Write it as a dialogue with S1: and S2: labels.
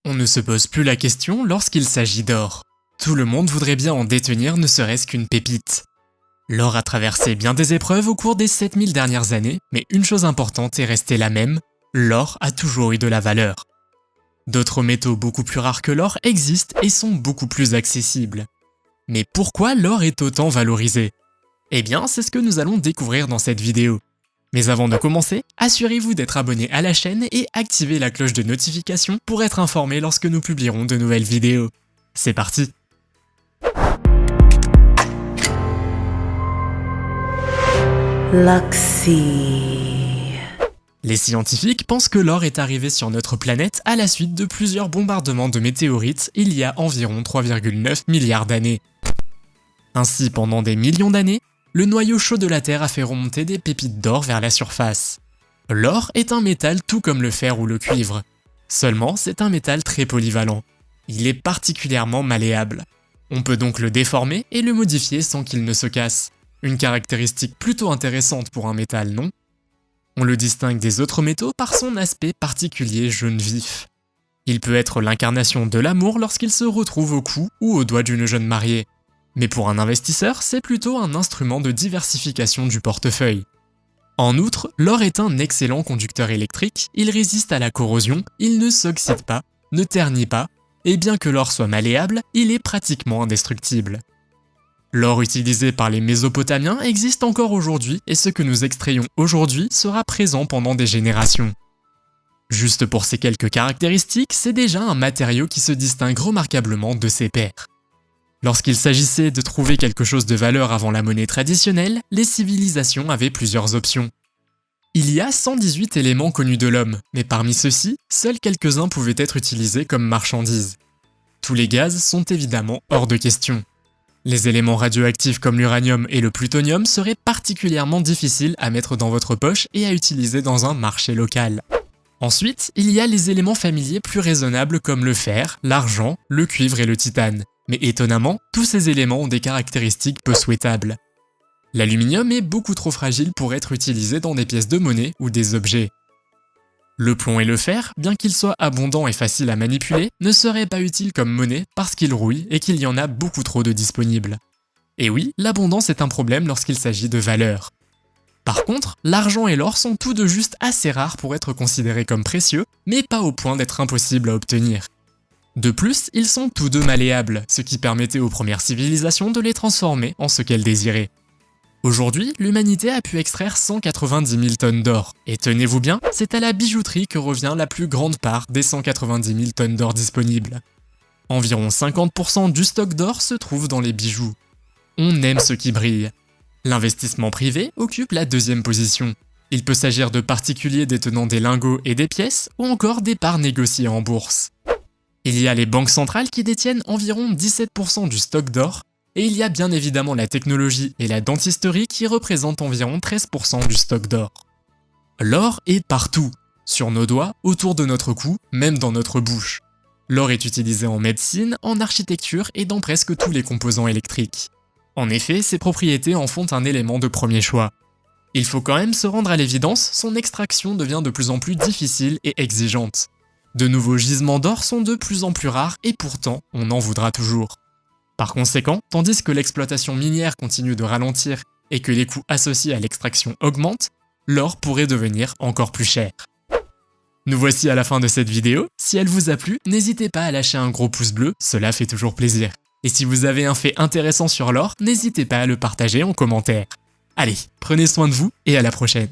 S1: on ne se pose plus la question lorsqu'il s'agit d'or. Tout le monde voudrait bien en détenir ne serait-ce qu'une pépite. L'or a traversé bien des épreuves au cours des 7000 dernières années, mais une chose importante est restée la même, l'or a toujours eu de la valeur. D'autres métaux beaucoup plus rares que l'or existent et sont beaucoup plus accessibles. Mais pourquoi l'or est autant valorisé? Eh bien, c'est ce que nous allons découvrir dans cette vidéo. Mais avant de commencer, assurez-vous d'être abonné à la chaîne et activez la cloche de notification pour être informé lorsque nous publierons de nouvelles vidéos. C'est parti!
S2: Luxy.
S1: Les scientifiques pensent que l'or est arrivé sur notre planète à la suite de plusieurs bombardements de météorites il y a environ 3,9 milliards d'années. Ainsi, pendant des millions d'années, le noyau chaud de la Terre a fait remonter des pépites d'or vers la surface. L'or est un métal tout comme le fer ou le cuivre. Seulement, c'est un métal très polyvalent. Il est particulièrement malléable. On peut donc le déformer et le modifier sans qu'il ne se casse. Une caractéristique plutôt intéressante pour un métal, non? On le distingue des autres métaux par son aspect particulier jaune vif. Il peut être l'incarnation de l'amour lorsqu'il se retrouve au cou ou au doigt d'une jeune mariée. Mais pour un investisseur, c'est plutôt un instrument de diversification du portefeuille. En outre, l'or est un excellent conducteur électrique, il résiste à la corrosion, il ne s'oxyde pas, ne ternit pas, et bien que l'or soit malléable, il est pratiquement indestructible. L'or utilisé par les Mésopotamiens existe encore aujourd'hui et ce que nous extrayons aujourd'hui sera présent pendant des générations. Juste pour ces quelques caractéristiques, c'est déjà un matériau qui se distingue remarquablement de ses pairs. Lorsqu'il s'agissait de trouver quelque chose de valeur avant la monnaie traditionnelle, les civilisations avaient plusieurs options. Il y a 118 éléments connus de l'homme, mais parmi ceux-ci, seuls quelques-uns pouvaient être utilisés comme marchandises. Tous les gaz sont évidemment hors de question. Les éléments radioactifs comme l'uranium et le plutonium seraient particulièrement difficiles à mettre dans votre poche et à utiliser dans un marché local. Ensuite, il y a les éléments familiers plus raisonnables comme le fer, l'argent, le cuivre et le titane. Mais étonnamment, tous ces éléments ont des caractéristiques peu souhaitables. L'aluminium est beaucoup trop fragile pour être utilisé dans des pièces de monnaie ou des objets. Le plomb et le fer, bien qu'ils soient abondants et faciles à manipuler, ne seraient pas utiles comme monnaie parce qu'ils rouillent et qu'il y en a beaucoup trop de disponibles. Et oui, l'abondance est un problème lorsqu'il s'agit de valeur. Par contre, l'argent et l'or sont tous deux juste assez rares pour être considérés comme précieux, mais pas au point d'être impossibles à obtenir. De plus, ils sont tous deux malléables, ce qui permettait aux premières civilisations de les transformer en ce qu'elles désiraient. Aujourd'hui, l'humanité a pu extraire 190 000 tonnes d'or, et tenez-vous bien, c'est à la bijouterie que revient la plus grande part des 190 000 tonnes d'or disponibles. Environ 50% du stock d'or se trouve dans les bijoux. On aime ce qui brille. L'investissement privé occupe la deuxième position. Il peut s'agir de particuliers détenant des lingots et des pièces, ou encore des parts négociées en bourse. Il y a les banques centrales qui détiennent environ 17% du stock d'or, et il y a bien évidemment la technologie et la dentisterie qui représentent environ 13% du stock d'or. L'or est partout, sur nos doigts, autour de notre cou, même dans notre bouche. L'or est utilisé en médecine, en architecture et dans presque tous les composants électriques. En effet, ses propriétés en font un élément de premier choix. Il faut quand même se rendre à l'évidence, son extraction devient de plus en plus difficile et exigeante. De nouveaux gisements d'or sont de plus en plus rares et pourtant, on en voudra toujours. Par conséquent, tandis que l'exploitation minière continue de ralentir et que les coûts associés à l'extraction augmentent, l'or pourrait devenir encore plus cher. Nous voici à la fin de cette vidéo. Si elle vous a plu, n'hésitez pas à lâcher un gros pouce bleu, cela fait toujours plaisir. Et si vous avez un fait intéressant sur l'or, n'hésitez pas à le partager en commentaire. Allez, prenez soin de vous et à la prochaine.